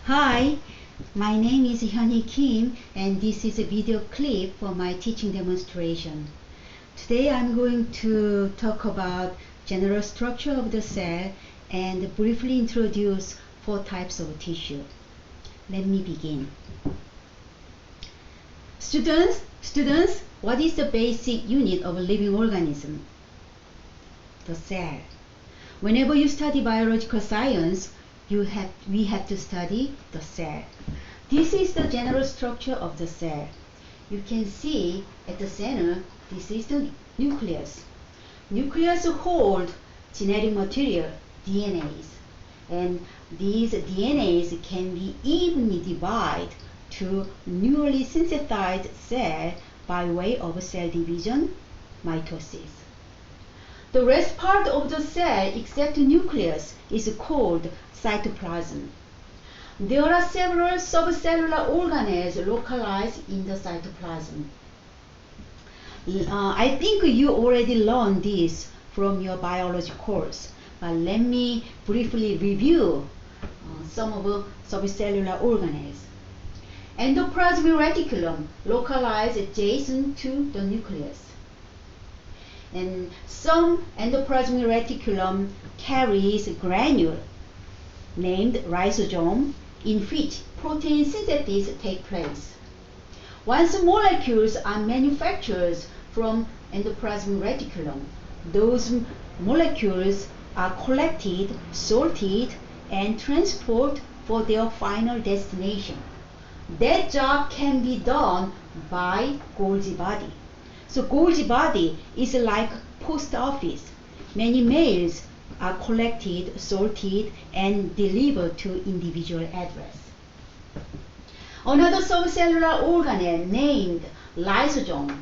Hi, my name is Hyunhee Kim and this is a video clip for my teaching demonstration. Today I'm going to talk about general structure of the cell and briefly introduce 4 types of tissue. Let me begin. Students, what is the basic unit of a living organism? The cell. Whenever you study biological science, we have to study the cell. This is the general structure of the cell. You can see at the center, this is the nucleus. Nucleus hold genetic material, DNAs, and these DNAs can be evenly divided to newly synthesized cell by way of cell division, mitosis. The rest part of the cell except the nucleus is called cytoplasm. There are several subcellular organelles localized in the cytoplasm. I think you already learned this from your biology course, but let me briefly review some of the subcellular organelles. Endoplasmic reticulum localized adjacent to the nucleus. And some endoplasmic reticulum carries a granule named rhizosome in which protein synthesis takes place. Once molecules are manufactured from endoplasmic reticulum, those molecules are collected, sorted, and transported for their final destination. That job can be done by Golgi body. So Golgi body is like post office. Many mails are collected, sorted, and delivered to individual address. Another subcellular organelle named lysosome.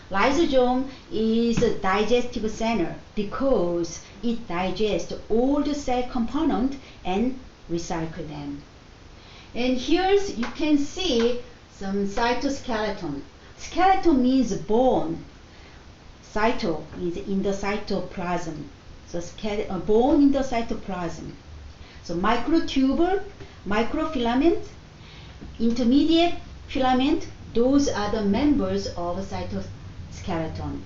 Lysosome is a digestive center because it digests all the cell components and recycles them. And here you can see some cytoskeleton. Skeleton means bone. Cyto is in the cytoplasm. So bone in the cytoplasm. So microtubule, microfilament, intermediate filament, those are the members of cytoskeleton.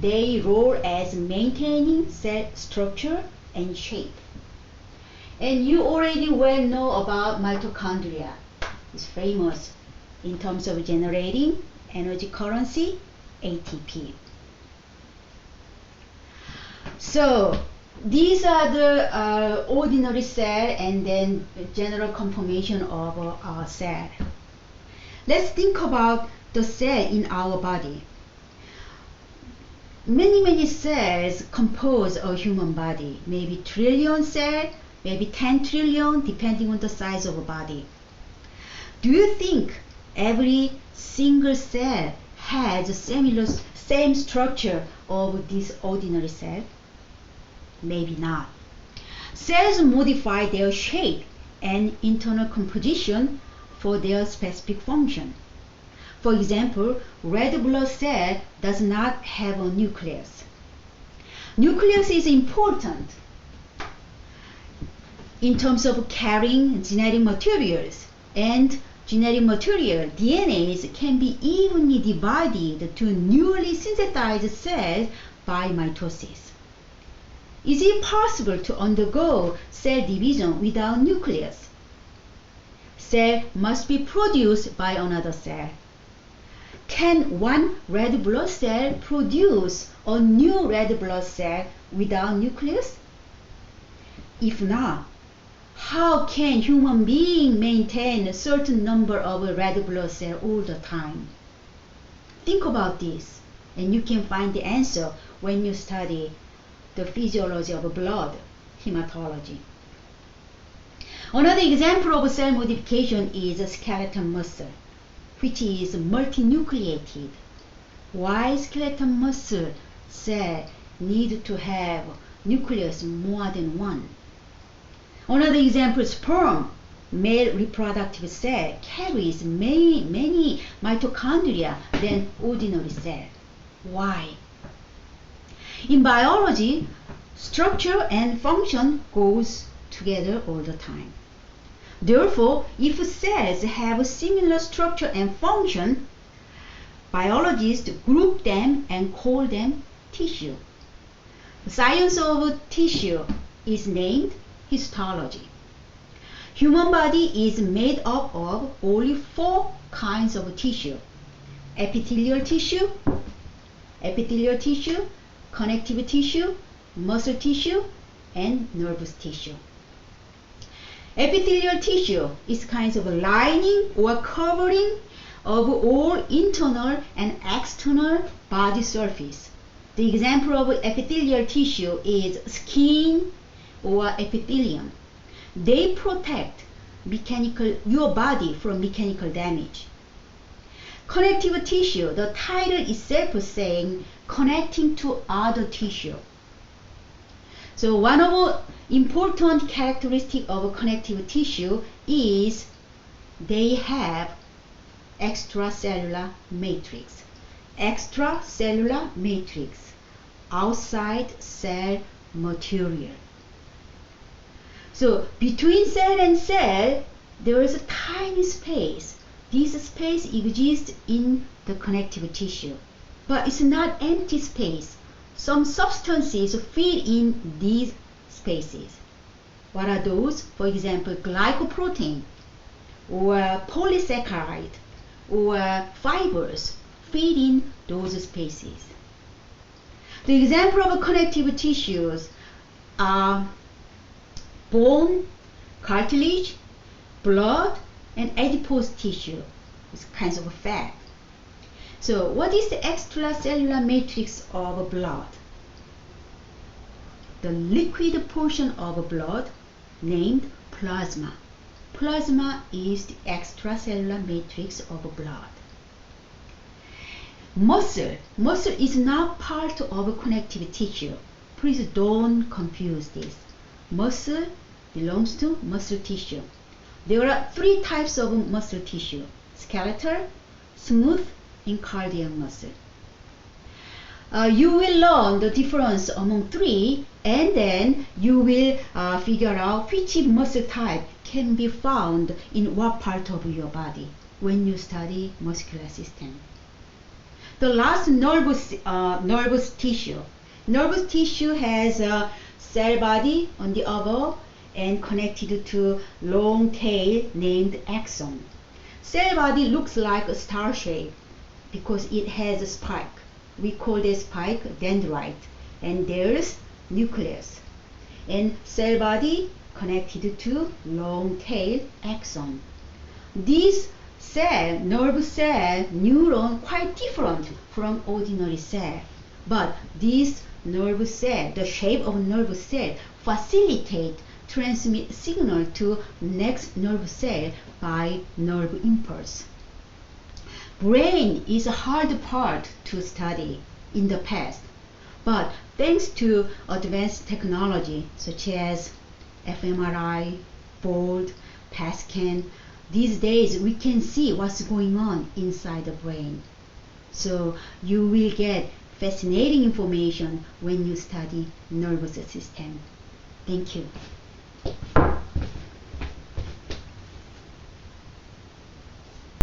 They role as maintaining cell structure and shape. And you already well know about mitochondria. It's famous in terms of generating energy currency, ATP. So these are the ordinary cell and then general conformation of our cell. Let's think about the cell in our body. Many cells compose a human body, maybe trillion cells, maybe 10 trillion, depending on the size of a body. Do you think every single cell has the same structure of this ordinary cell? Maybe not. Cells modify their shape and internal composition for their specific function. For example, red blood cell does not have a nucleus. Nucleus is important in terms of carrying genetic materials, and genetic material, DNAs, can be evenly divided to newly synthesized cells by mitosis. Is it possible to undergo cell division without nucleus? Cell must be produced by another cell. Can one red blood cell produce a new red blood cell without nucleus? If not, how can human being maintain a certain number of red blood cells all the time? Think about this, and you can find the answer when you study the physiology of blood, hematology. Another example of cell modification is skeletal muscle, which is multinucleated. Why skeletal muscle cell need to have nucleus more than one? Another example is sperm. Male reproductive cell carries many mitochondria than ordinary cell. Why? In biology, structure and function goes together all the time. Therefore, if cells have a similar structure and function, biologists group them and call them tissue. The science of tissue is named histology. Human body is made up of only 4 kinds of tissue: epithelial tissue, connective tissue, muscle tissue, and nervous tissue. Epithelial tissue is kind of a lining or covering of all internal and external body surface. The example of epithelial tissue is skin or epithelium. They protect your body from mechanical damage. Connective tissue, the title itself is saying connecting to other tissue. So one of the important characteristics of connective tissue is they have extracellular matrix. Extracellular matrix, outside cell material. So between cell and cell, there is a tiny space. This space exists in the connective tissue, but it's not empty space. Some substances fill in these spaces. What are those? For example, glycoprotein, or polysaccharide, or fibers fill in those spaces. The example of connective tissues are bone, cartilage, blood, and adipose tissue. It's kinds of fat. So what is the extracellular matrix of blood? The liquid portion of blood named plasma. Plasma is the extracellular matrix of blood. Muscle is not part of connective tissue. Please don't confuse this. Muscle belongs to muscle tissue. There are 3 types of muscle tissue: skeletal, smooth, and cardiac muscle. You will learn the difference among 3, and then you will figure out which muscle type can be found in what part of your body when you study muscular system. The last, nervous tissue. Nervous tissue has a cell body on the above and connected to long tail named axon. Cell body looks like a star shape because it has a spike. We call this spike dendrite, and there's nucleus. And cell body connected to long tail axon. These cell, nerve cell, neuron, quite different from ordinary cell. But this nerve cell, the shape of nerve cell, facilitate transmit signal to next nerve cell by nerve impulse. Brain is a hard part to study in the past, but thanks to advanced technology such as fMRI, Bold, PET scan, these days we can see what's going on inside the brain. So you will get fascinating information when you study nervous system. Thank you.